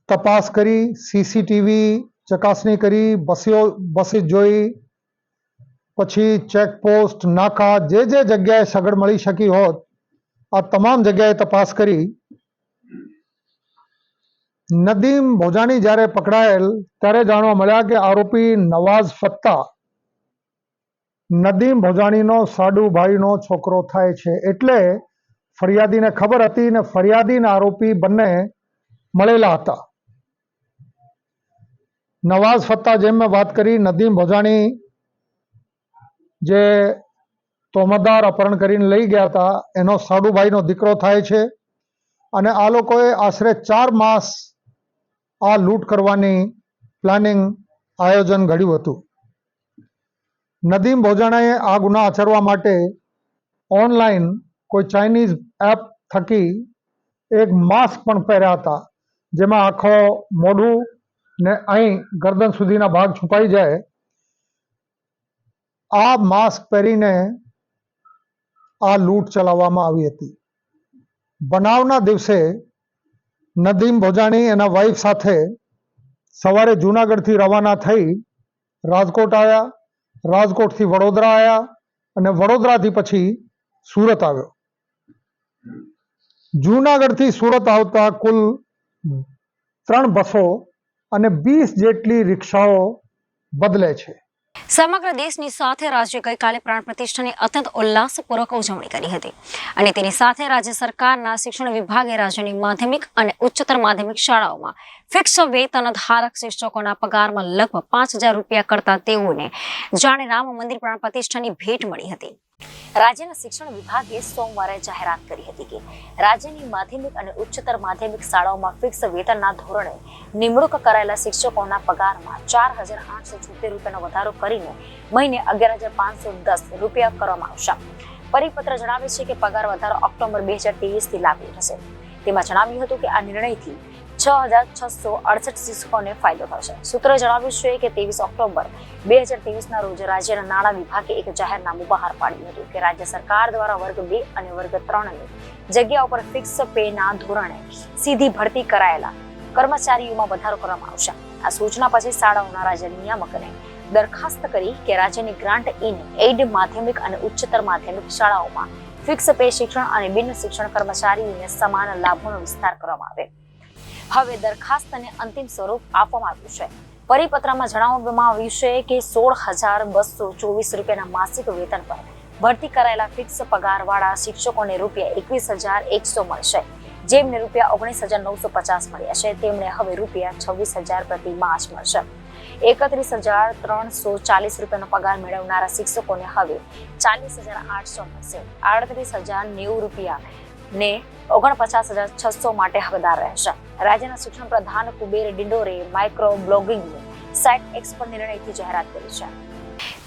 Speaker 7: તપાસ કરી, સીસીટીવી ચકાસણી કરી, બસો જોઈ, પછી ચેકપોસ્ટ, નાકા, જે જગ્યાએ સગડ મળી શકી હોત આ તમામ જગ્યાએ તપાસ કરી. નદીમ ભોજાણી જ્યારે પકડાયેલ ત્યારે જાણવા મળ્યા કે આરોપી નવાઝ ફત્તા નદીમ ભોજાણીનો સાડુભાઈનો છોકરો થાય છે. એટલે ફરિયાદીને ખબર હતી ને ફરિયાદી અને આરોપી બંને મળેલા હતા. નવાઝ ફત્તા જેમ મેં વાત કરી, નદીમ ભોજાણી જે તોહમતદાર અપહરણ કરીને લઈ ગયા હતા એનો સાડુભાઈનો દીકરો થાય છે અને આ લોકોએ આશરે 4 માસ આ લૂંટ કરવાની પ્લાનિંગ આયોજન ઘડ્યું હતું. નદીમ ભોજાણીએ આ ગુના આચરવા માટે ઓનલાઈન કોઈ ચાઇનીઝ એપ થકી એક માસ્ક પણ પહેર્યા હતા જેમાં આખો મોઢું ને અહીં ગરદન સુધીના ભાગ છુપાઈ જાય. આ માસ્ક પહેરીને આ લૂંટ ચલાવવામાં આવી હતી. બનાવના દિવસે નદીમ ભોજાણી એના વાઇફ સાથે સવારે જૂનાગઢથી રવાના થઈ રાજકોટ આવ્યા. રાજકોટથી વડોદરા આવ્યા અને વડોદરાથી પછી સુરત આવ્યો. જૂનાગઢથી સુરત આવતા કુલ 3 બસો અને 20 જેટલી રિક્ષાઓ બદલે છે.
Speaker 1: સમગ્ર દેશની સાથે રાજ્ય ગઈકાલે પ્રાણ પ્રતિષ્ઠાની અત્યંત ઉલ્લાસપૂર્વક ઉજવણી કરી હતી અને તેની સાથે રાજ્ય સરકારના શિક્ષણ વિભાગે રાજ્યની માધ્યમિક અને ઉચ્ચતર માધ્યમિક શાળાઓમાં ફિક્સ વેતન ધારક શિક્ષકોના પગારમાં લગભગ 5,000 રૂપિયા કરતા તેઓને જાણે રામ મંદિર પ્રાણ પ્રતિષ્ઠાની ભેટ મળી હતી.
Speaker 6: રાજ્યના શિક્ષણ વિભાગે સોમવારે જાહેરાત કરી હતી કે રાજ્યની માધ્યમિક અને ઉચ્ચતર માધ્યમિક શાળાઓમાં ફિક્સ વેતનના ધોરણે નિમણૂક કરાયેલા શિક્ષકોના પગારમાં 4,876 રૂપિયાનો વધારો કરીને મહિને 11,510 રૂપિયા કરવામાં આવશે. પરિપત્ર જણાવે છે કે પગાર વધારો ઓક્ટોબર 2023 થી લાગુ થશે. તેમાં જણાવ્યું હતું કે આ નિર્ણયથી 6,668 શિક્ષકોને ફાયદો થશે. સૂત્રોએ જણાવ્યું છે કે 23 ઓક્ટોબર 2023ના રોજ રાજ્યના નાણાં વિભાગે એક જાહેરનામું બહાર પાડ્યું હતું કે રાજ્ય સરકાર દ્વારા વર્ગ 2 અને વર્ગ 3ની જગ્યાઓ પર ફિક્સ પેના ધોરણે સીધી ભરતી કરાયેલા કર્મચારીઓમાં વધારો કરવામાં આવશે. આ સૂચના પછી શાળાઓના રાજ્ય નિયામકને દરખાસ્ત કરી કે રાજ્યની ગ્રાન્ટ ઇન એઇડ માધ્યમિક અને ઉચ્ચતર માધ્યમિક શાળાઓમાં ફિક્સ પે શિક્ષણ અને બિન શિક્ષણ કર્મચારીઓને સમાન લાભોનો વિસ્તાર કરવામાં આવે. હવે દરખાસ્તને અંતિમ સ્વરૂપ આપવામાં આવ્યું છે. પરિપત્રમાં જણાવવામાં આવ્યું છે કે 16,224 રૂપિયાના માસિક વેતન પર ભરતી કરાયેલા ફિક્સ પગારવાળા શિક્ષકોને રૂપિયા 21,100 મળશે. જેમને રૂપિયા 19,950 મળ્યા છે તેમણે હવે રૂપિયા 26,000 પ્રતિ માસ મળશે. 31,340 રૂપિયાનો પગાર મેળવનારા શિક્ષકોને હવે 40,800 મળશે. 38,090 રૂપિયા ને 49,600 માટે હકદાર રહેશે. રાજ્યના શિક્ષણ પ્રધાન કુબેર ડિંડોરે માઇક્રો બ્લોગિંગની સાઇટ એક્સ પર નિર્ણયથી જાહેરાત કરી છે.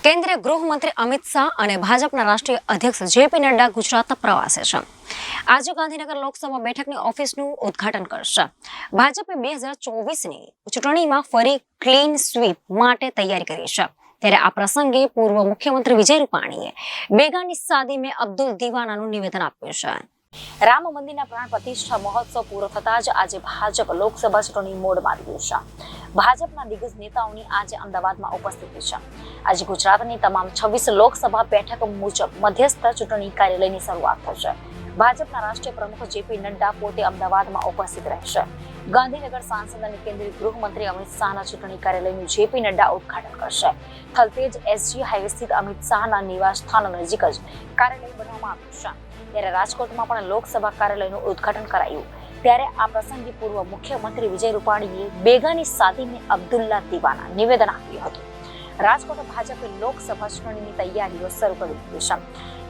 Speaker 1: કેન્દ્રીય ગૃહમંત્રી અમિત શાહ અને ભાજપના રાષ્ટ્રીય અધ્યક્ષ જેપી નડ્ડા ગુજરાતના પ્રવાસે છે. આજે ગાંધીનગર લોકસભા બેઠકની ઓફિસનું ઉદ્ઘાટન કરશે. ભાજપે 2024ની ચૂંટણીમાં ફરી ક્લીન સ્વીપ માટે તૈયારી કરી છે. ત્યારે આ પ્રસંગે પૂર્વ મુખ્યમંત્રી વિજય રૂપાણીએ બેગાની સાદી મેં અબ્દુલ દીવાનાનું નિવેદન આપ્યું છે.
Speaker 6: રામ મંદિરના પ્રાણ પ્રતિષ્ઠા મહોત્સવ પૂરો થતા જ આજે ભાજપ લોકસભા ચૂંટણી મોડમાં આવી ગયું છે. ભાજપના દિગ્ગજ નેતાઓની આજે અમદાવાદમાં ઉપસ્થિતિ છે. આજે ગુજરાતની તમામ 26 લોકસભા બેઠક મુજબ મધ્યસ્થ ચૂંટણી કાર્યાલયની શરૂઆત થશે. ભાજપના રાષ્ટ્રીય પ્રમુખ જેપી નડ્ડા પોતે અમદાવાદમાં ઉપસ્થિત રહેશે. ગાંધીનગર સાંસદ અને કેન્દ્રીય ગૃહમંત્રી અમિત શાહના ચૂંટણી કાર્યાલયનું જેપી નડ્ડા ઉદ્ઘાટન કરશે. થલતેજ એસજી હાઈવે સ્થિત અમિત શાહના નિવાસ સ્થાન નજીક જ કાર્યાલય બનાવવામાં આવ્યું છે. ત્યારે રાજકોટમાં પણ લોકસભા કાર્યાલયનું ઉદ્ઘાટન કરાયું. ત્યારે આ પ્રસંગે પૂર્વ મુખ્યમંત્રી વિજય રૂપાણીએ બેગાની સાદી મેં અબ્દુલ્લા દીવાના નિવેદન આપ્યું હતું. રાજકોટ ભાજપે લોકસભા ચૂંટણીની તૈયારીઓ શરૂ કરી દીધી છે.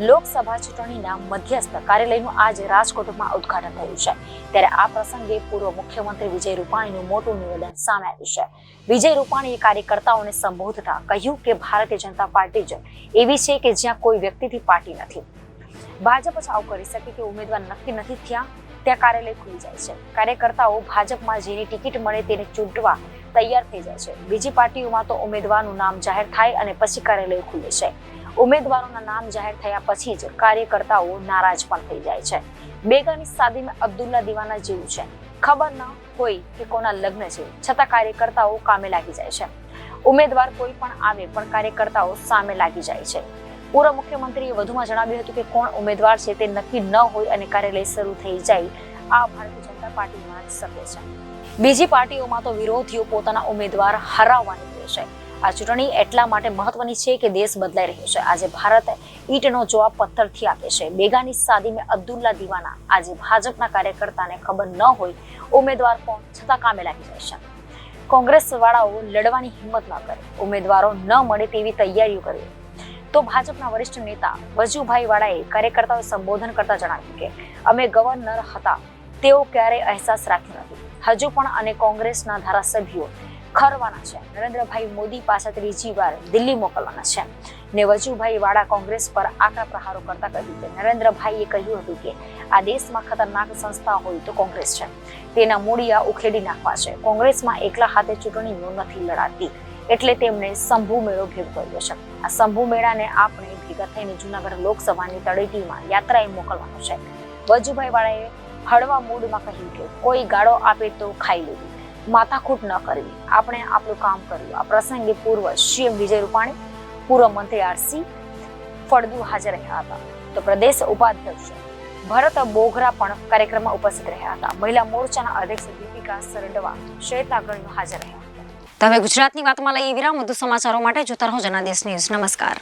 Speaker 6: લોકસભા ચૂંટણીના મધ્યસ્થ કાર્યાલયનું આજે રાજકોટમાં ઉદ્ઘાટન થયું છે. ત્યારે આ પ્રસંગે પૂર્વ મુખ્યમંત્રી વિજય રૂપાણીનું મોટું નિવેદન સામે આવ્યું છે. વિજય રૂપાણીએ કાર્યકર્તાઓને સંબોધતા કહ્યું કે ભારતીય જનતા પાર્ટી જ એવી છે કે જ્યાં કોઈ વ્યક્તિથી પાર્ટી નથી. ભાજપ જ આવું કરી શકે કે ઉમેદવાર નક્કી નથી થયા ત્યાં કાર્યાલય ખુલી જાય છે. કાર્યકર્તાઓ ભાજપમાં જેની ટિકિટ મળે તેને ચૂંટવા તૈયાર થઈ જાય છે. બીજી પાર્ટીઓમાં તો ઉમેદવારનું નામ જાહેર થાય અને પછી કાર્યાલય ખુલે છે. ઉમેદવારોના નામ જાહેર થયા પછી જ કાર્યકર્તાઓ નારાજ પણ થઈ જાય છે. બેગાની સાદીમાં અબ્દુલ્લા દીવાના જેવું છે. ખબર ન હોય કે કોના લગ્ન છે છતાં કાર્યકર્તાઓ કામે લાગી જાય છે. ઉમેદવાર કોઈ પણ આવે પણ કાર્યકર્તાઓ સામે લાગી જાય છે. પૂર્વ મુખ્યમંત્રીએ વધુમાં જણાવ્યું હતું કે કોણ ઉમેદવાર છે તે નક્કી ન હોય અને કાર્યાલય શરૂ થઈ જાય આ ભારતીય જનતા પાર્ટીમાં જ શકે છે. બીજી પાર્ટીઓમાં તો વિરોધીઓ પોતાના ઉમેદવાર હરાવવા નીકળે છે. આ ચૂંટણી એટલા માટે મહત્વની છે કે દેશ બદલાઈ રહ્યો છે. આજે ભારત ઈંટનો જવાબ પથ્થરથી આપે છે. બેગાની સાદી મેં અબ્દુલ્લા દીવાના આજે ભાજપના કાર્યકર્તાને ખબર ન હોય ઉમેદવાર કોણ છતાં કામે લાગી જાય છે. કોંગ્રેસ વાળાઓ લડવાની હિંમત ન કરે, ઉમેદવારો ન મળે તેવી તૈયારીઓ કરે તો ભાજપના વરિષ્ઠ નેતા વજુભાઈ વાળાએ કાર્યકર્તાઓ સંબોધન કરતા જણાવ્યું કે અમે ગવર્નર હતા તેઓ ક્યારેય અહેસાસ રાખ્યો નથી. હજુ પણ અને કોંગ્રેસના ધારાસભ્યો ખરવાના છે. નરેન્દ્રભાઈ મોદી પાછા ત્રીજી વાર દિલ્હી મોકલવાના છે. ને વજુભાઈ વાળા કોંગ્રેસ પર આકરા પ્રહારો કરતા કહ્યું કે નરેન્દ્રભાઈએ કહ્યું હતું કે આ દેશમાં ખતરનાક સંસ્થા હોય તો કોંગ્રેસ છે. તેના મૂળિયા ઉખેડી નાખવા છે. કોંગ્રેસમાં એકલા હાથે ચૂંટણીઓ નથી લડાતી એટલે તેમણે શંભુ મેળો ભેગો કર્યો છે. આ શંભુ મેળાને આપણે ભેગા થઈને જૂનાગઢ લોકસભાની તળેટીમાં યાત્રાએ મોકલવાનો છે. વજુભાઈ વાળાએ હળવા મૂડમાં કહ્યું કે કોઈ ગાળો આપે તો ખાઈ લેવી, માથાકૂટ ન કરવી, આપણે આપણું કામ કર્યું. આ પ્રસંગે પૂર્વ સીએમ વિજય રૂપાણી, પૂર્વ મંત્રી આરસી ફળદુ હાજર રહ્યા હતા. તો પ્રદેશ ઉપાધ્યક્ષ ભરત બોઘરા પણ કાર્યક્રમમાં ઉપસ્થિત રહ્યા હતા. મહિલા મોરચાના અધ્યક્ષ દીપિકા સરડવા સહિતના અગ્રણીઓ હાજર રહ્યા હતા.
Speaker 1: તો હવે ગુજરાતની વાતમાં લઈએ વિરામ. વધુ સમાચારો માટે જોતા રહો જનાદેશ ન્યૂઝ. નમસ્કાર.